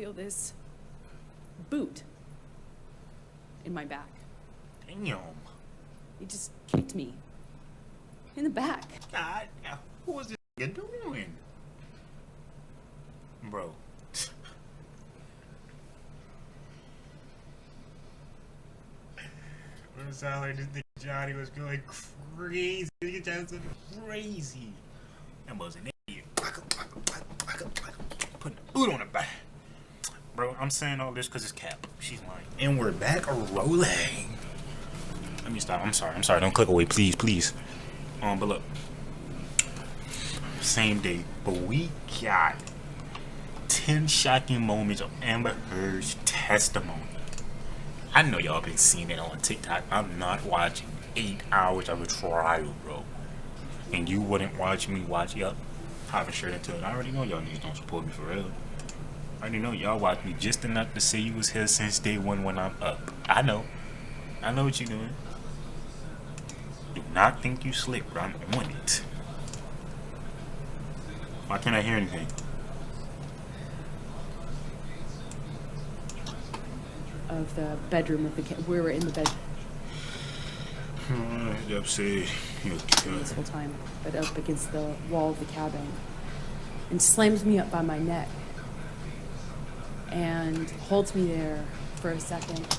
feel this boot in my back. Damn. He just kicked me in the back. God, what was this nigga doing? Bro. It sounded like this nigga Johnny was going crazy. Nigga Johnny was crazy. That was an idiot. Putting the boot on the back. Bro, I'm saying all this because it's Cap. She's lying. And we're back rolling. Let me stop. I'm sorry. Don't click away, please, please. But look. Same day. But we got 10 shocking moments of Amber Heard's testimony. I know y'all been seeing it on TikTok. I'm not watching 8 hours of a trial, bro. And you wouldn't watch me watch it. I haven't shared it to it. I already know y'all niggas don't support me for real. I already know y'all watch me just enough to say you was here since day one when I'm up. I know what you doing. Do not think you slick, bro. I'm on it. Why can't I hear anything? Of the bedroom of the we were in the bed Upset. this whole time, but up against the wall of the cabin, and slams me up by my neck and holds me there for a second.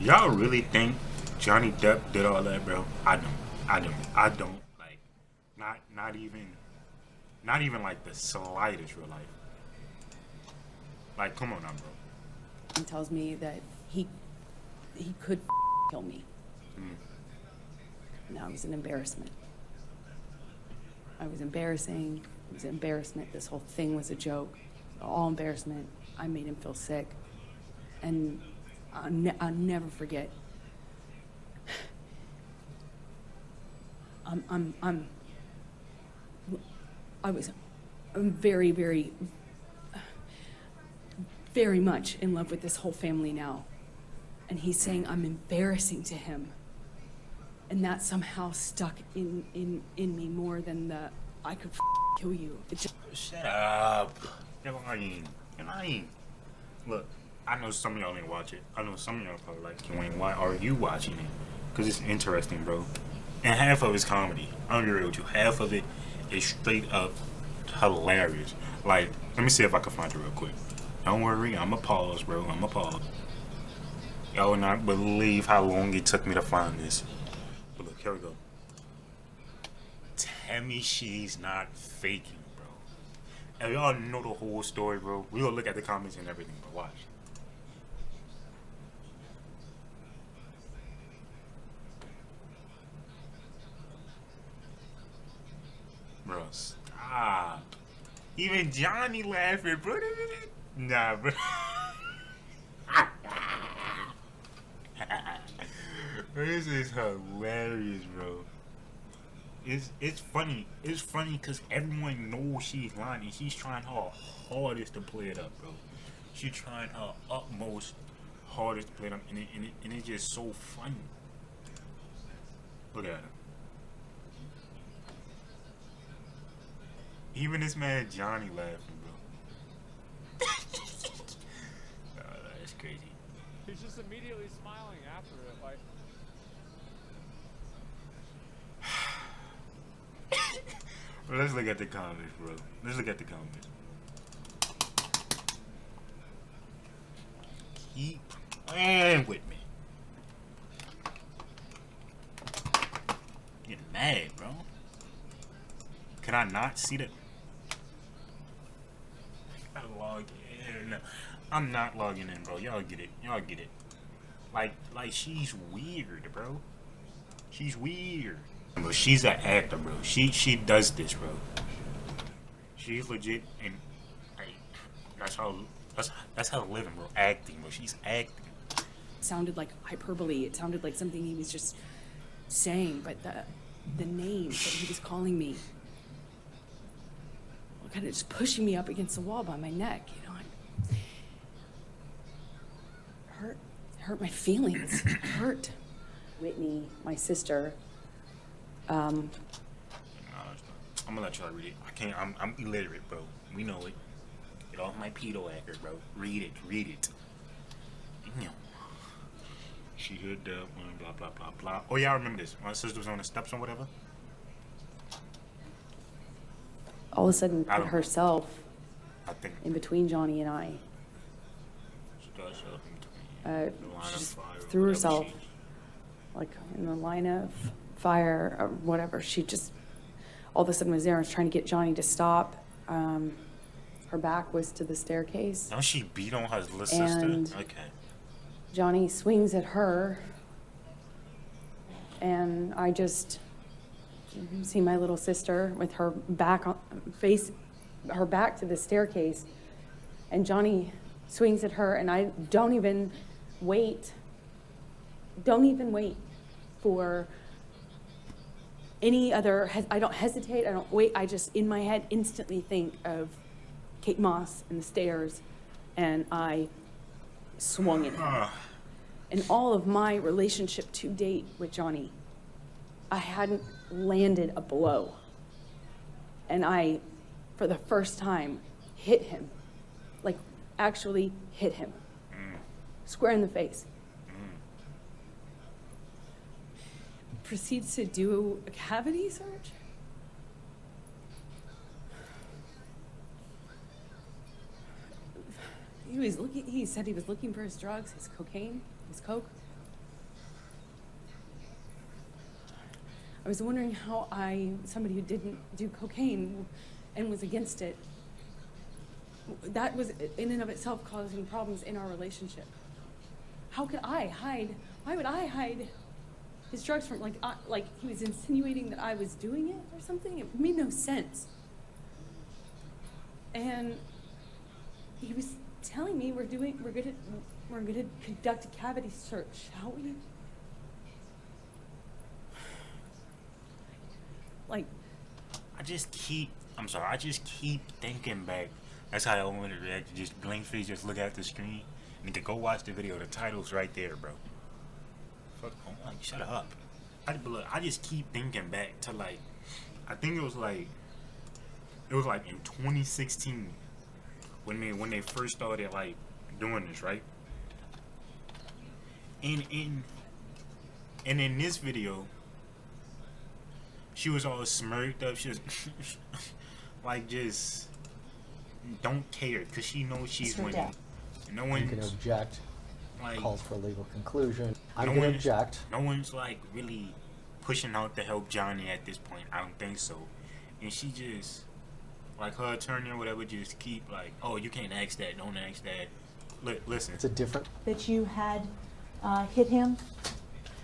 Y'all really think Johnny Depp did all that, bro? I don't. Like, not even like the slightest real life. Like, come on now, bro. He tells me that he could kill me. And that was an embarrassment. I was embarrassing. It was an embarrassment. This whole thing was a joke. All embarrassment. I made him feel sick. And I'll never forget. I'm very, very, very much in love with this whole family now. And he's saying I'm embarrassing to him. And that somehow stuck in me more than the I could kill you. It just... Shut up. You're lying. Look, I know some of y'all ain't watch it. I know some of y'all probably like, Wayne, why are you watching it? Because it's interesting, bro. And half of it's comedy. I'm gonna be real with you. Half of it is straight up hilarious. Like, let me see if I can find it real quick. Don't worry, I'ma pause, bro. I'ma pause. Y'all would not believe how long it took me to find this. But look, here we go. Tell me she's not faking, bro. And y'all know the whole story, bro. We gonna look at the comments and everything, but watch. Bro, stop. Even Johnny laughing, bro. Nah, bro. This is hilarious, bro. It's funny. It's funny because everyone knows she's lying and she's trying her hardest to play it up, bro. She's trying her utmost hardest to play it up, and it's just so funny. Look at her. Even this man Johnny laughing, bro. Oh, that's crazy. He's just immediately smiling after it, like. Well, let's look at the comments, bro. Let's look at the comments. Keep playing with me. Getting mad, bro. Can I not see the... I gotta log in. I'm not logging in, bro. Y'all get it. Y'all get it. Like she's weird, bro. She's weird. Bro, she's an actor, bro. She does this, bro. She's legit, and like, that's how living, bro. Acting, bro. She's acting. It sounded like hyperbole. It sounded like something he was just saying, but the names that he was calling me were kind of just pushing me up against the wall by my neck, you know. Hurt my feelings. Hurt. Whitney, my sister. I'm gonna let y'all read it. I can't. I'm illiterate, bro. We know it. Get off my pedo actor, bro. Read it. Read it. Damn. She hit that one, blah, blah, blah, blah. Oh, yeah, I remember this. My sister was on the steps or whatever. All of a sudden, I put don't- herself I think in between Johnny and I. she got herself in between the line She of just fire or threw whatever herself, she- like, in the line of fire or whatever. She just all of a sudden was there and was trying to get Johnny to stop. Her back was to the staircase. Don't she beat on her little And- sister? Okay. Johnny swings at her, and I just see my little sister with her back her back to the staircase, and Johnny swings at her, and I don't even wait for any other. I don't hesitate. I don't wait. I just in my head instantly think of Kate Moss and the stairs, and I swung at him. In all of my relationship to date with Johnny, I hadn't landed a blow. And I, for the first time, hit him. Like, actually hit him. Square in the face. Proceeds to do a cavity search. He said he was looking for his drugs, his cocaine, his coke. I was wondering how somebody who didn't do cocaine and was against it, that was in and of itself causing problems in our relationship. How could I hide? Why would I hide his drugs from, like he was insinuating that I was doing it or something? It made no sense. And he was telling me we're gonna conduct a cavity search, shall we? Like, I just keep thinking back. That's how I want to react. Just blank face, just look at the screen. And to go watch the video. The title's right there, bro. Fuck, I'm like, shut up. I just keep thinking back to, like, I think it was like in 2016 when they first started, like, doing this, right? And in this video, she was all smirked up. She was like, just don't care, because she knows she's Mr. winning. Depp. No You can one's object. like, Calls for a legal conclusion. I'm no going to one's- object. No one's like really pushing out to help Johnny at this point. I don't think so. And she just, like, her attorney or whatever, just keep like, oh, you can't ask that, don't ask that. Listen, It's a different. That you had hit him?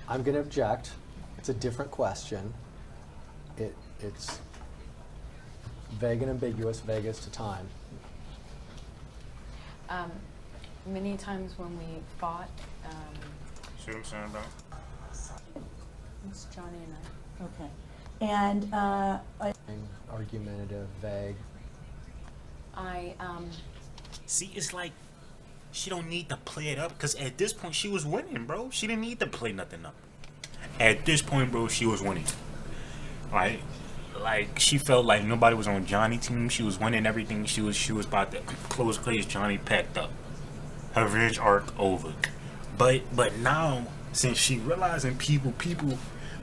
I'm going to object. It's a different question. It's vague and ambiguous, vague as to time. Many times when we fought, see what I'm saying, bro? it's Johnny and I. Okay. And Argumentative, vague. See, it's like she don't need to play it up, because at this point she was winning, bro. She didn't need to play nothing up. At this point, bro, she was winning. Like she felt like nobody was on Johnny's team. She was winning everything. She was about to close case. Johnny packed up. Her revenge arc over. But now, since she realizing people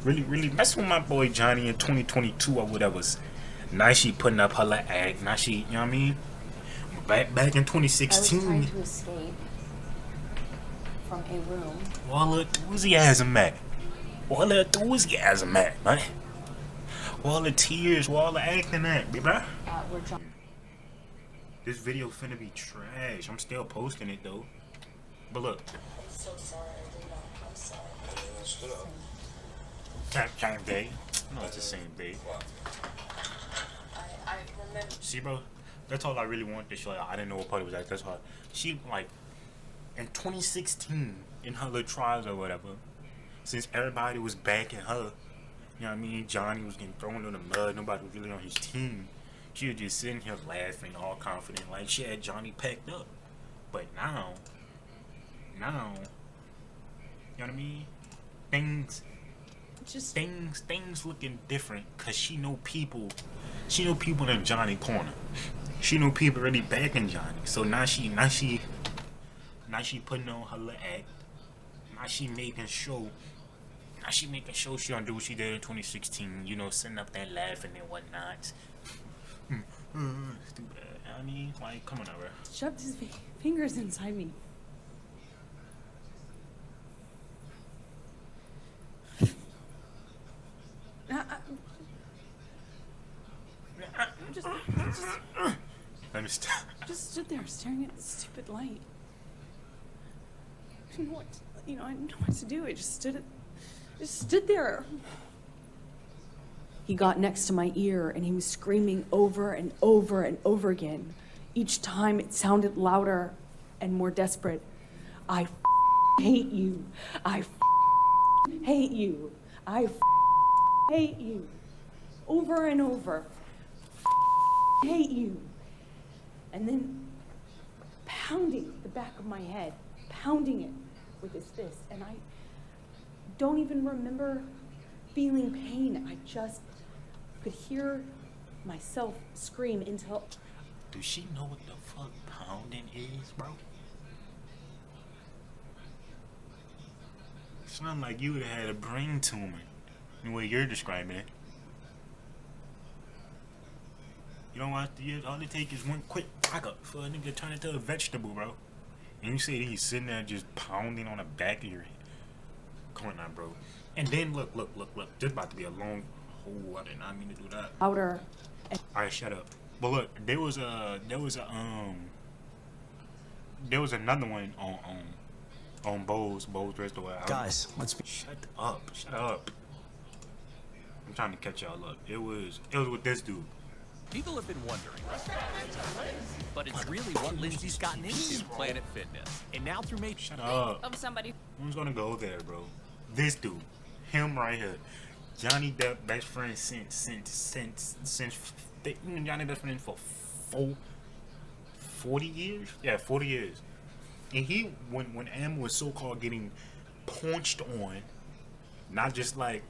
really messing with my boy Johnny in 2022 or whatever, now she putting up her little act. Now she, you know what I mean? Back in I was trying 2016, to escape from a room. all the enthusiasm at. All the enthusiasm at, man. All the tears, all the acting at, baby. Where John. This video finna be trash. I'm still posting it though. But look. I'm so sorry, Lena. I'm sorry. Same day. No, it's the same day. I remember. See, bro? That's all I really want to show. I didn't know what part it was at. That's why. She, like, in 2016, in her little trials or whatever, since everybody was backing her, you know what I mean? Johnny was getting thrown in the mud. Nobody was really on his team. She was just sitting here laughing, all confident, like she had Johnny packed up. But now, you know what I mean? Things looking different, cause she know people in Johnny corner. she knew people really backing Johnny. So now she putting on her little act. Now she making sure she don't do what she did in 2016. You know, setting up that laughing and whatnot. Stupid. I mean, like, come on over. Shoved his fingers inside me. Just Let me stop. just stood there staring at the stupid light. I didn't know what I didn't know what to do. I just stood there. He got next to my ear and he was screaming over and over and over again. Each time it sounded louder and more desperate. I hate you. I hate you. I hate you. Over and over. Hate you. And then pounding the back of my head, pounding it with his fist. And I don't even remember feeling pain. I just could hear myself scream until... Does she know what the fuck pounding is, bro? It's not like you would have had a brain tumor, the way you're describing it. You don't want to, all it takes is one quick backup for a nigga to turn into a vegetable, bro. And you say he's sitting there just pounding on the back of your head. Come on now, bro. And then look. This about to be a long... Oh, I did not mean to do that. Louder. Alright, shut up. But look, there was another one on Bo's restaurant. Guys, let's be. Shut up. I'm trying to catch y'all up. It was with this dude. People have been wondering, but it's really what Lindsay's gotten into, Planet Fitness. And now through maybe Shut up. Of somebody. Who's gonna go there, bro? This dude, him right here, Johnny Depp best friend since Johnny best friend for 40 years. Yeah, 40 years. And he when Em was so called getting punched on, not just like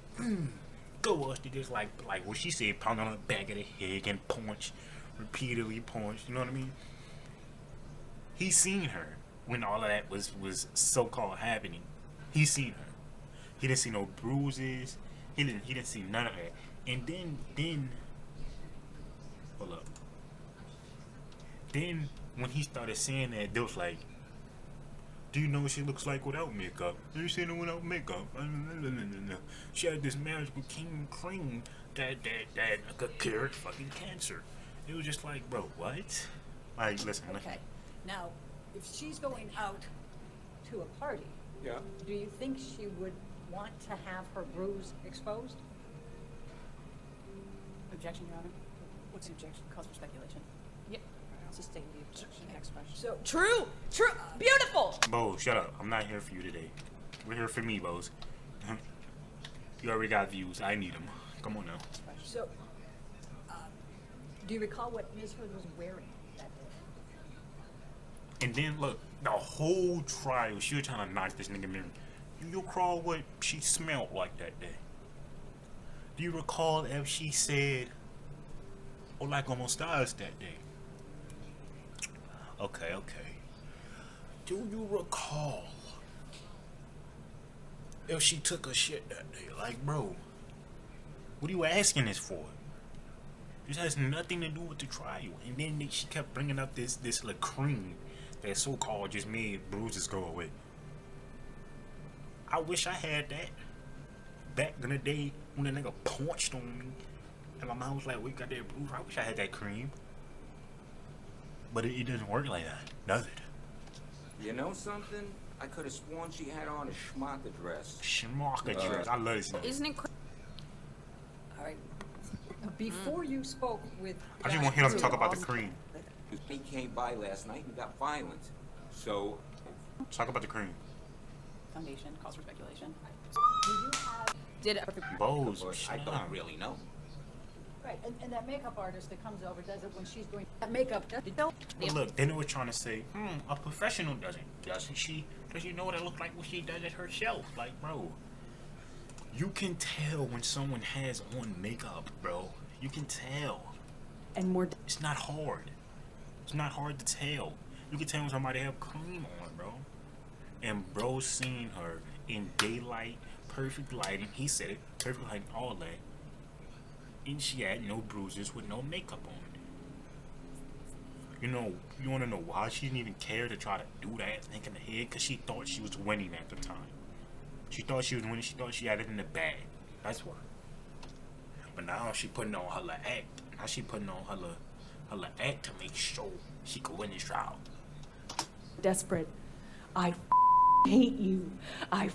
go us to just like what she said, pound on the back of the head, getting punched, repeatedly punched. You know what I mean? He seen her when all of that was so called happening. He seen her. He didn't see no bruises. He didn't see none of that. And then hold up. Then when he started saying that, they was like, do you know what she looks like without makeup? Have you seen her without makeup? She had this marriage with King Cream that could cure fucking cancer. It was just like, bro, what? Like, listen. Okay. Now, if she's going out to a party, Yeah. do you think she would want to have her bruise exposed? Objection, Your Honor. What's the objection? Cause for speculation. Yeah. Sustain the objection. Next question. So true, beautiful. Bo, shut up. I'm not here for you today. We're here for me, Bose. You already got views. I need them. Come on now. So, do you recall what Ms. Hood was wearing that day? And then look, the whole trial, she was trying to knock this nigga mirror. Do you recall what she smelled like that day? Do you recall if she said, "Oh, like almost stars" that day? Okay. Do you recall if she took a shit that day? Like, bro, what are you asking this for? This has nothing to do with the trial. And then she kept bringing up this little cream that so-called just made bruises go away. I wish I had that back in the day when a nigga punched on me and my mom was like, we got that bruise. I wish I had that cream. But it doesn't work like that, does it? You know something? I could have sworn she had on a schmacka dress. Schmacka dress. I love this nigga. Isn't it All right. Before you spoke with... I just want him to talk about the cream. He came by last night and got violent. So, Talk about the cream. foundation? Cause for speculation. Do you have... Did Bose, of course, I shut don't up. really know. Right, and that makeup artist that comes over does it when she's doing... That makeup, But look, then they were trying to say, a professional doesn't. Doesn't she? Does she know what it look like when she does it herself? Like, bro, you can tell when someone has on makeup, bro. You can tell. And more. It's not hard. It's not hard to tell. You can tell when somebody have cream on, bro. And bro seen her in daylight, perfect lighting. He said it, perfect lighting, all that. And she had no bruises with no makeup on. You know, you want to know why she didn't even care to try to do that, think in the head? Because she thought she was winning at the time. She thought she was winning. She thought she had it in the bag. That's why. But now she putting on her little act. Now she putting on her little act to make sure she could win this trial. Desperate. I hate you. I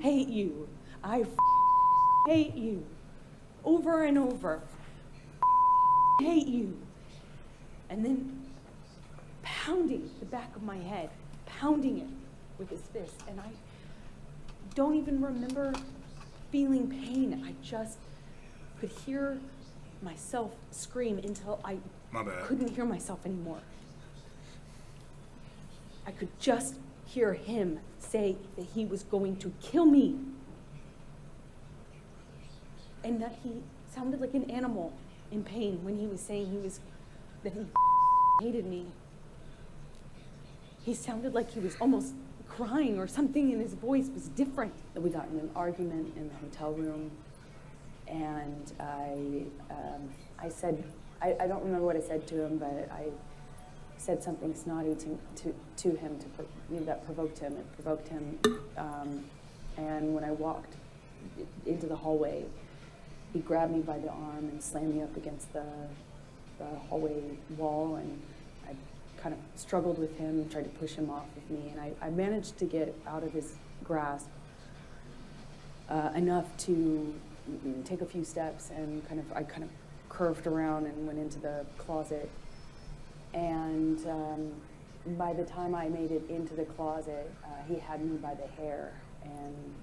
hate you. I hate you. Over and over. Hate you. And then pounding the back of my head, pounding it with his fist. And I don't even remember feeling pain. I just could hear myself scream until I couldn't hear myself anymore. I could just hear him say that he was going to kill me. And that he sounded like an animal in pain when he was saying that he hated me. He sounded like he was almost crying or something, and his voice was different. We got in an argument in the hotel room, and I said, I don't remember what I said to him, but I said something snotty to him that provoked him. It provoked him, and when I walked into the hallway, he grabbed me by the arm and slammed me up against the hallway wall, and I kind of struggled with him, tried to push him off of me, and I managed to get out of his grasp enough to take a few steps, and I kind of curved around and went into the closet. And by the time I made it into the closet, he had me by the hair, and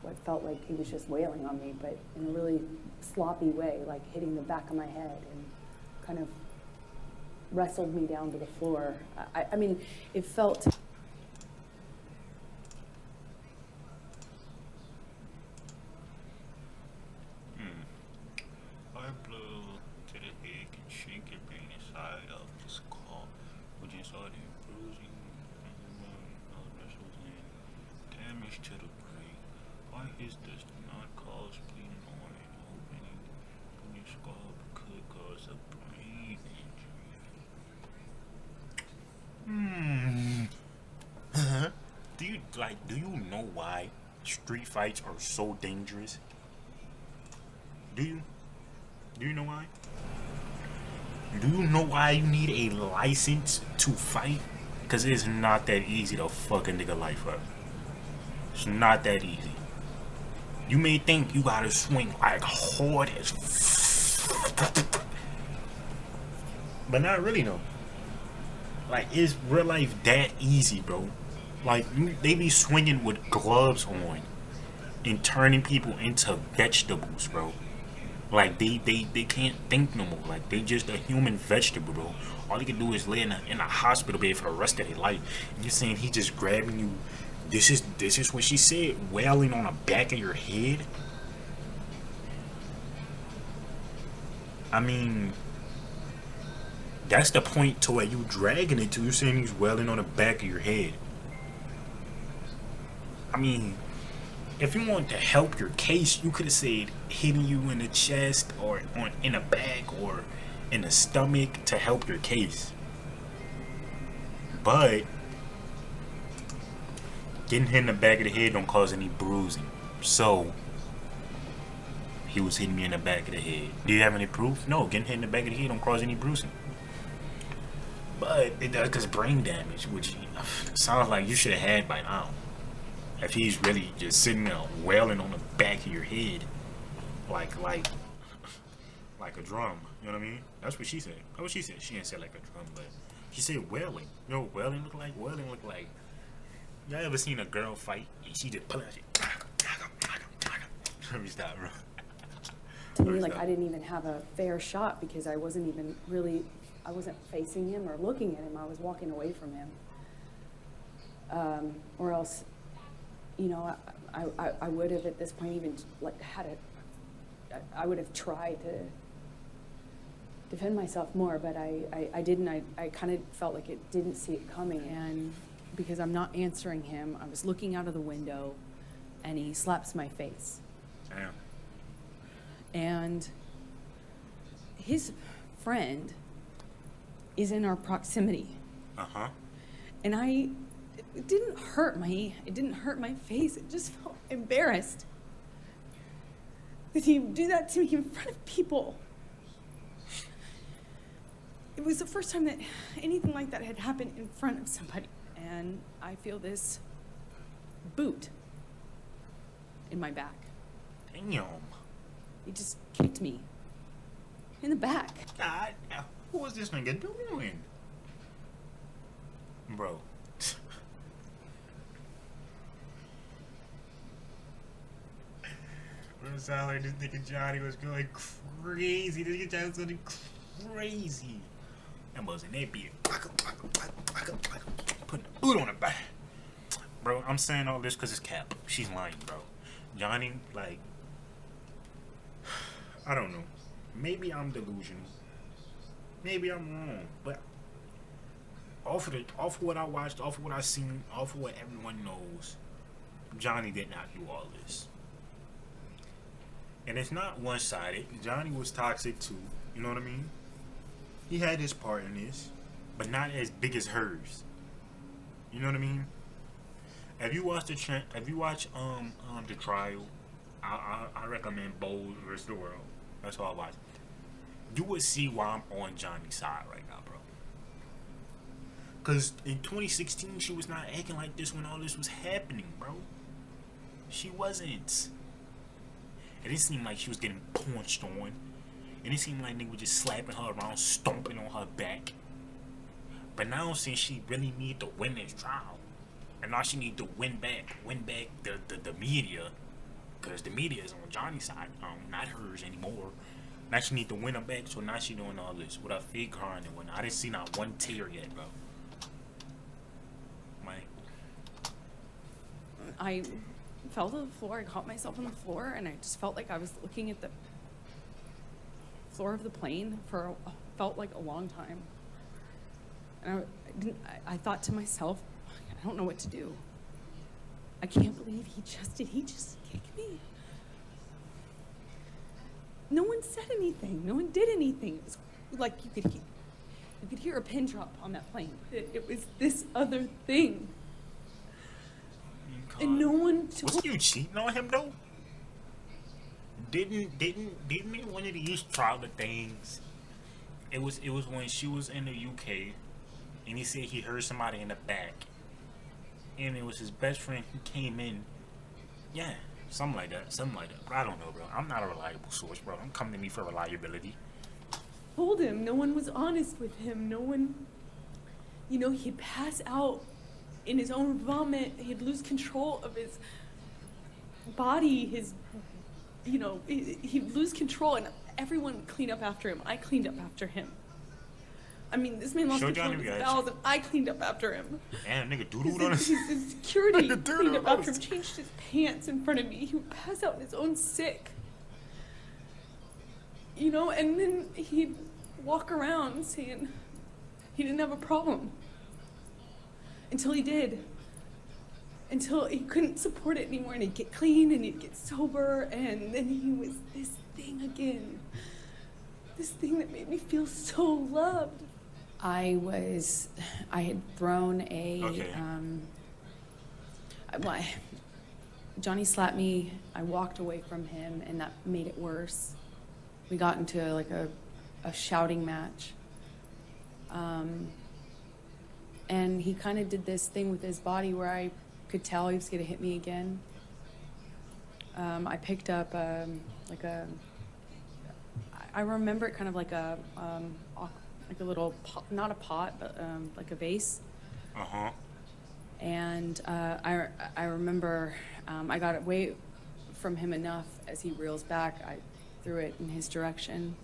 what felt like he was just wailing on me, but in a really sloppy way, like hitting the back of my head, and kind of wrestled me down to the floor. I mean, it felt... I blew to the head can shake your brain inside of the skull, which is all the bruising, muscles, and damage to the brain. Why is this not cause bleeding on and opening when your skull could cause a brain injury? Do you know why street fights are so dangerous? Do you know why? Do you know why you need a license to fight? Because it's not that easy to fuck a nigga life up. It's not that easy. You may think you gotta swing like hard as but not really though. Like, is real life that easy, bro? Like, they be swinging with gloves on and turning people into vegetables, bro. Like, they can't think no more. Like, they just a human vegetable, bro. All they can do is lay in a hospital bed for the rest of their life. And you're saying he just grabbing you. This is what she said, wailing on the back of your head. I mean, that's the point to where you dragging it to. You're saying he's wailing on the back of your head. I mean, if you want to help your case, you could have said hitting you in the chest or in the back or in the stomach to help your case. But getting hit in the back of the head don't cause any bruising. So he was hitting me in the back of the head. Do you have any proof? No, getting hit in the back of the head don't cause any bruising. But it does cause brain damage, which sounds like you should have had by now. If he's really just sitting there wailing on the back of your head, like a drum, you know what I mean? That's what she said. That's what she said. She didn't say like a drum, but she said wailing. You know what wailing look like? Wailing look like. Y'all ever seen a girl fight and she just pull out shit? Let me stop, bro. To me, like, I didn't even have a fair shot because I wasn't facing him or looking at him. I was walking away from him. Or else, you know, I would have at this point even like I would have tried to defend myself more, but I didn't. I kind of felt like it didn't see it coming, and because I'm not answering him, I was looking out of the window, and he slaps my face. Damn. And his friend is in our proximity. Uh-huh. And it didn't hurt my face. It just felt embarrassed that he would do that to me in front of people. It was the first time that anything like that had happened in front of somebody. And I feel this boot in my back. Damn. He just kicked me in the back. God, what was this nigga doing? Bro. It sounded like this nigga Johnny was going crazy. This nigga Johnny was going crazy. That wasn't that big. Putting the boot on the back. Bro, I'm saying all this because it's Cap. She's lying, bro. Johnny, like, I don't know. Maybe I'm delusional. Maybe I'm wrong. But off of what I watched, off of what I seen, off of what everyone knows, Johnny did not do all this. And it's not one-sided. Johnny was toxic too. You know what I mean? He had his part in this, but not as big as hers. You know what I mean? If you watch the trial, I recommend Bold vs. the World. That's all I watch. You would see why I'm on Johnny's side right now, bro. Cause in 2016 she was not acting like this when all this was happening, bro. She wasn't. It didn't seem like she was getting punched on. It didn't seem like niggas were just slapping her around, stomping on her back. But now since she really need to win this trial, and now she need to win back the media, because the media is on Johnny's side, not hers anymore. Now she need to win them back, so now she doing all this with her fake crying and whatnot. I didn't see not one tear yet, bro. I fell to the floor. I caught myself on the floor, and I just felt like I was looking at the floor of the plane for felt like a long time. And I thought to myself, I don't know what to do. I can't believe he just kicked me. No one said anything. No one did anything. It was like you could hear a pin drop on that plane. It was this other thing. And no one told. Was you cheating on him though? Didn't one of these trial things? It was when she was in the UK, and he said he heard somebody in the back, and it was his best friend who came in. Yeah, something like that. But I don't know, bro. I'm not a reliable source, bro. Don't come to me for reliability. Told him. No one was honest with him. No one. He'd pass out in his own vomit. He'd lose control of his body. He'd lose control, and everyone would clean up after him. I cleaned up after him. I mean, this man lost control of his bowels, and I cleaned up after him. Damn, nigga doodled on us. His security cleaned up after him, changed his pants in front of me. He would pass out in his own sick. And then he'd walk around saying he didn't have a problem. Until he did. Until he couldn't support it anymore, and he'd get clean, and he'd get sober, and then he was this thing again. This thing that made me feel so loved. I had thrown Johnny slapped me. I walked away from him, and that made it worse. We got into like a shouting match. And he kind of did this thing with his body where I could tell he was going to hit me again. I picked up I remember it kind of like a little pot, not a pot, but like a vase. Uh-huh. And I remember I got away from him enough as he reels back. I threw it in his direction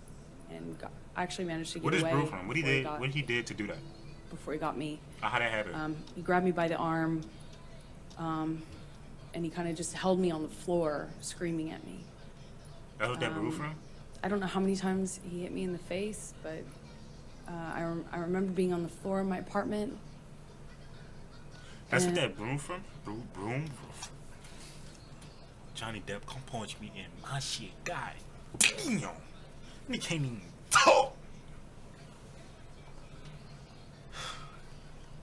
and I actually managed to get away. What is Brew from? What he did to do that? Before he got me. How'd that happen? He grabbed me by the arm, and he kind of just held me on the floor, screaming at me. That was that Brew from? I don't know how many times he hit me in the face, but I remember being on the floor of my apartment. That's what and- that broom from? Broom? Johnny Depp, come punch me in my shit, guy. Damn. He can't even talk.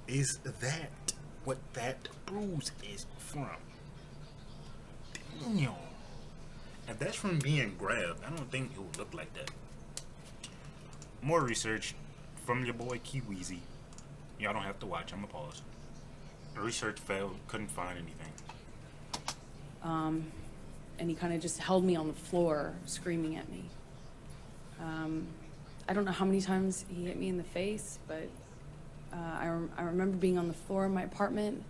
Is that what that bruise is from? Damn. If that's from being grabbed, I don't think it would look like that. More research from your boy Kiweezy. Y'all don't have to watch, I'm gonna pause. Research failed, couldn't find anything. And he kind of just held me on the floor, screaming at me. I don't know how many times he hit me in the face, but I remember being on the floor of my apartment,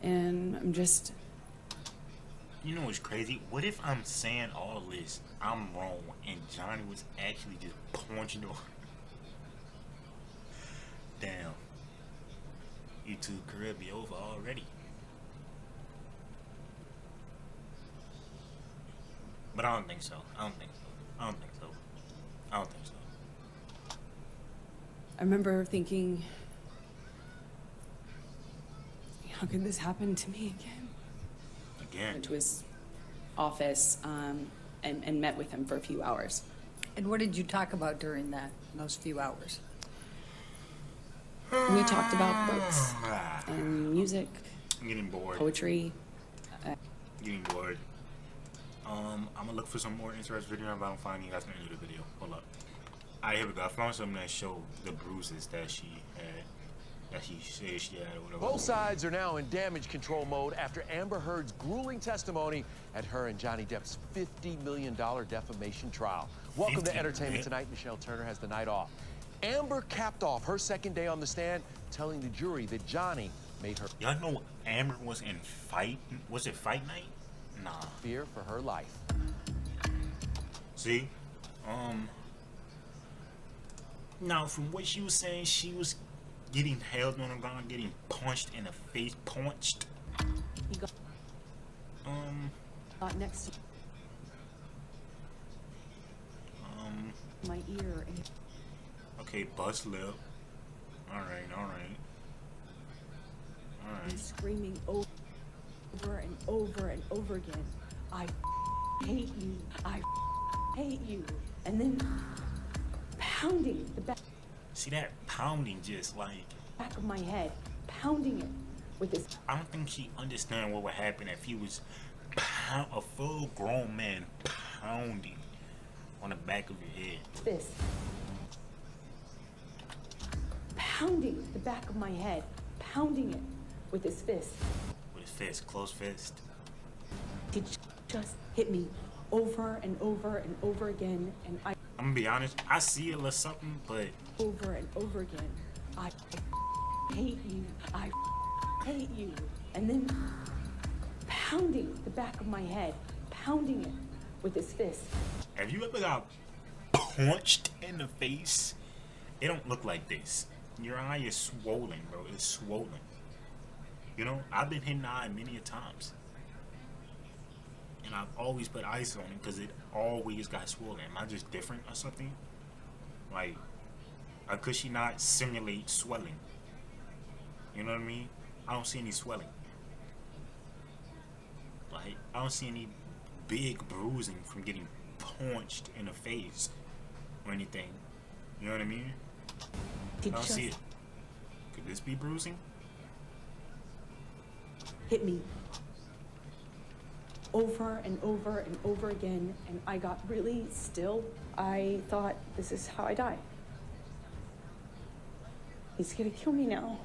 and I'm just... You know what's crazy? What if I'm saying all this, I'm wrong, and Johnny was actually just punching her? Damn. YouTube career be over already. But I don't think so. I don't think so. I remember thinking, how could this happen to me again? Went to his office and met with him for a few hours. And what did you talk about during those few hours? We talked about books and music, I'm getting bored. poetry. Getting bored. I'm gonna look for some more interesting video. If I don't find any, that's the end of the video. Hold up. Alright, here we go. I found something that showed the bruises that she had. That she said she had or whatever. Both sides are now in damage control mode after Amber Heard's grueling testimony at her and Johnny Depp's $50 million defamation trial. Welcome to Entertainment Tonight. Michelle Turner has the night off. Amber capped off her second day on the stand, telling the jury that Johnny made her... Y'all know Amber was in fight? Was it fight night? Nah. ...fear for her life. See? Now, from what she was saying, she was getting held on the ground, getting punched in the face, punched. He got next to my ear. And Okay, bust lip. Alright. he's screaming over and over and over again, I hate you, I hate you. And then pounding the back See that pounding just like... of my head, pounding it with his... I don't think she understand what would happen if he was a full grown man pounding on the back of your head. fist. Pounding the back of my head, pounding it with his fist. With his fist, closed fist. He just hit me over and over and over again, and I'm gonna be honest, I see a little something, but... over and over again, I hate you, I hate you. And then pounding the back of my head, pounding it with his fist. Have you ever got punched in the face? It don't look like this. Your eye is swollen, bro. It's swollen. You know, I've been hit in the eye many a times. And I've always put ice on it because it always got swollen. Am I just different or something? Like, could she not simulate swelling? You know what I mean? I don't see any swelling. Like, I don't see any big bruising from getting punched in the face or anything. You know what I mean? I don't see it. Could this be bruising? Hit me over and over and over again, and I got really still. I thought, this is how I die. He's gonna kill me now.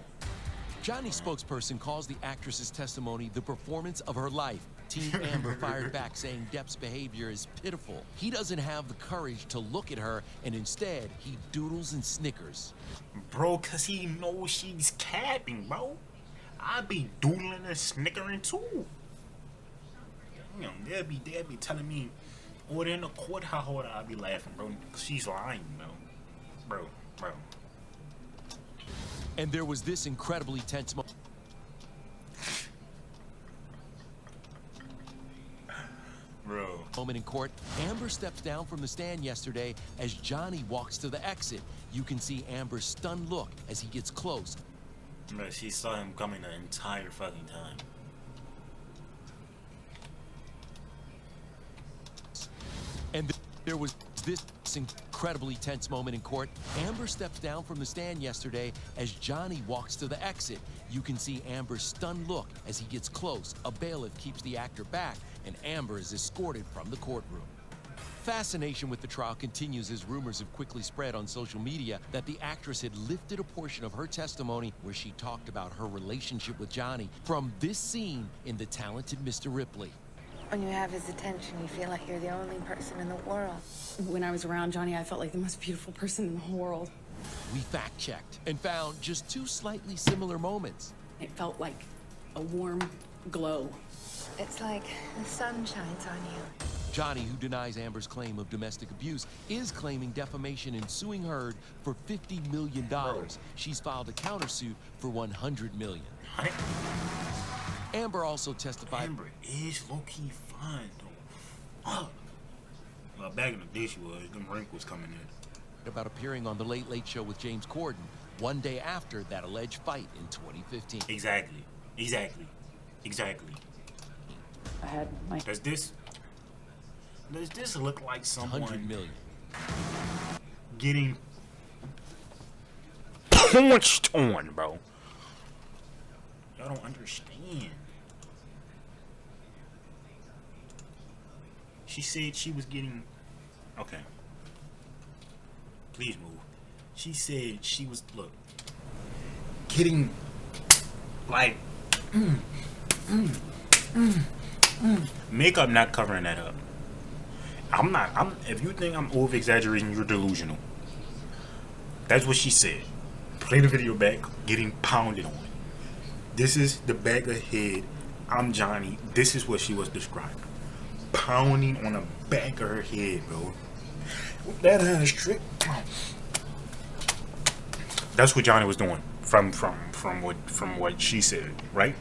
Johnny's spokesperson calls the actress's testimony the performance of her life. Team Amber fired back, saying Depp's behavior is pitiful. He doesn't have the courage to look at her, and instead, he doodles and snickers. Bro, cause he knows she's capping, bro. I'd be doodling and snickering too. You know, they'll be telling me, oh, they're in the court, how hard I'd be laughing, bro. She's lying, bro. Bro. And there was this incredibly tense moment. Bro. moment in court. Amber steps down from the stand yesterday as Johnny walks to the exit. You can see Amber's stunned look as he gets close. Bro, she saw him coming the entire fucking time. And there was this incredibly tense moment in court. Amber steps down from the stand yesterday as Johnny walks to the exit. You can see Amber's stunned look as he gets close. A bailiff keeps the actor back, and Amber is escorted from the courtroom. Fascination with the trial continues as rumors have quickly spread on social media that the actress had lifted a portion of her testimony where she talked about her relationship with Johnny from this scene in The Talented Mr. Ripley. When you have his attention, you feel like you're the only person in the world. When I was around Johnny, I felt like the most beautiful person in the whole world. We fact-checked and found just two slightly similar moments. It felt like a warm glow. It's like the sun shines on you. Johnny, who denies Amber's claim of domestic abuse, is claiming defamation and suing Heard for $50 million. She's filed a countersuit for $100 million. Amber also testified. Amber is low-key fine, though. Well, back in the day she was, them wrinkles coming in. About appearing on The Late Late Show with James Corden one day after that alleged fight in 2015. Exactly. I had my... Does this look like someone 100 million. getting punched on, bro? Y'all don't understand. She said she was getting... Okay. Please move. She said she was, look, getting, like, makeup not covering that up. If you think I'm over-exaggerating, you're delusional. That's what she said. Play the video back, getting pounded on. This is the back of her head. I'm Johnny. This is what she was describing. Pounding on the back of her head, bro. That hand strict. That's what Johnny was doing from what she said, right?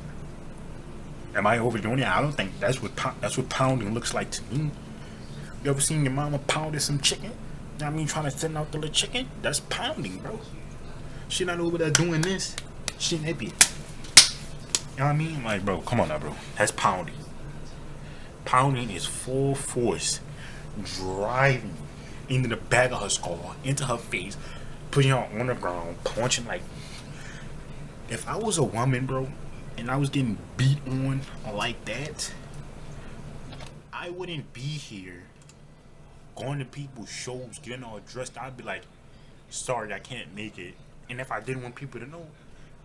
Am I overdoing it? I don't think that's what pounding looks like to me. You ever seen your mama pounding some chicken? You know what I mean, trying to thin out the little chicken? That's pounding, bro. She not over there doing this. She nippy. You know what I mean? Like, bro, come on now, bro. That's pounding. Pounding is full force, driving into the back of her skull, into her face, putting her on the ground, punching like. If I was a woman, bro, and I was getting beat on like that, I wouldn't be here going to people's shows, getting all dressed. I'd be like, sorry, I can't make it. And if I didn't want people to know,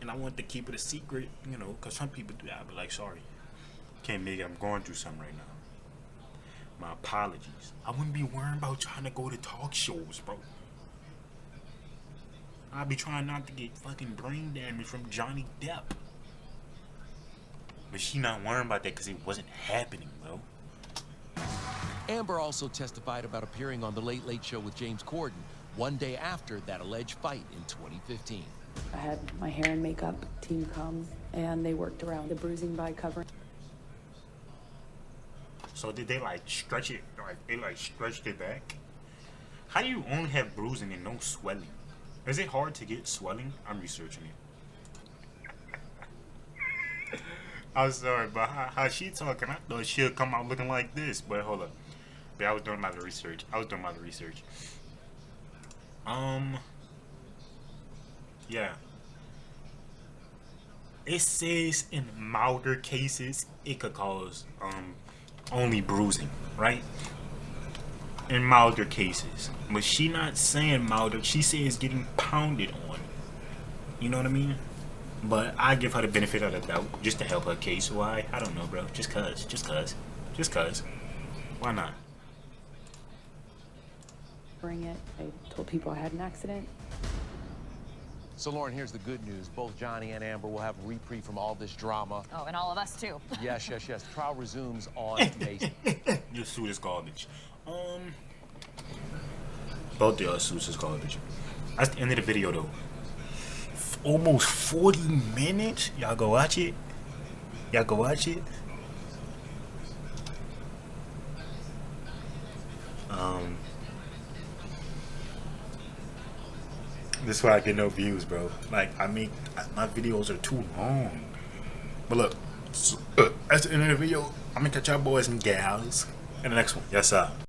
and I wanted to keep it a secret, you know, because some people do that, I'd be like, sorry, can't make it. I'm going through something right now. My apologies. I wouldn't be worrying about trying to go to talk shows, bro. I'd be trying not to get fucking brain damage from Johnny Depp. But she not worrying about that because it wasn't happening, bro. Amber also testified about appearing on The Late Late Show with James Corden one day after that alleged fight in 2015. I had my hair and makeup team come, and they worked around the bruising by covering. So did they like stretch it? Like they like stretched it back? How do you only have bruising and no swelling? Is it hard to get swelling? I'm researching it. I'm sorry, but how she talking? I thought she'll come out looking like this. But hold up. But I was doing my research. Yeah. It says in milder cases it could cause only bruising, right? In milder cases. But she not saying milder, she says getting pounded on. You know what I mean? But I give her the benefit of the doubt just to help her case. Why? I don't know, bro. Just cuz. Why not? Bring it. I told people I had an accident. So, Lauren, here's the good news. Both Johnny and Amber will have reprieve from all this drama. Oh, and all of us too. Yes. Trial resumes on May. Your suit is garbage. Both your suits is garbage. That's the end of the video, though. Almost 40 minutes. Y'all go watch it. This is why I get no views, bro. Like, my videos are too long. But look, that's the end of the video. I'm gonna catch y'all boys and gals in the next one. Yes, sir.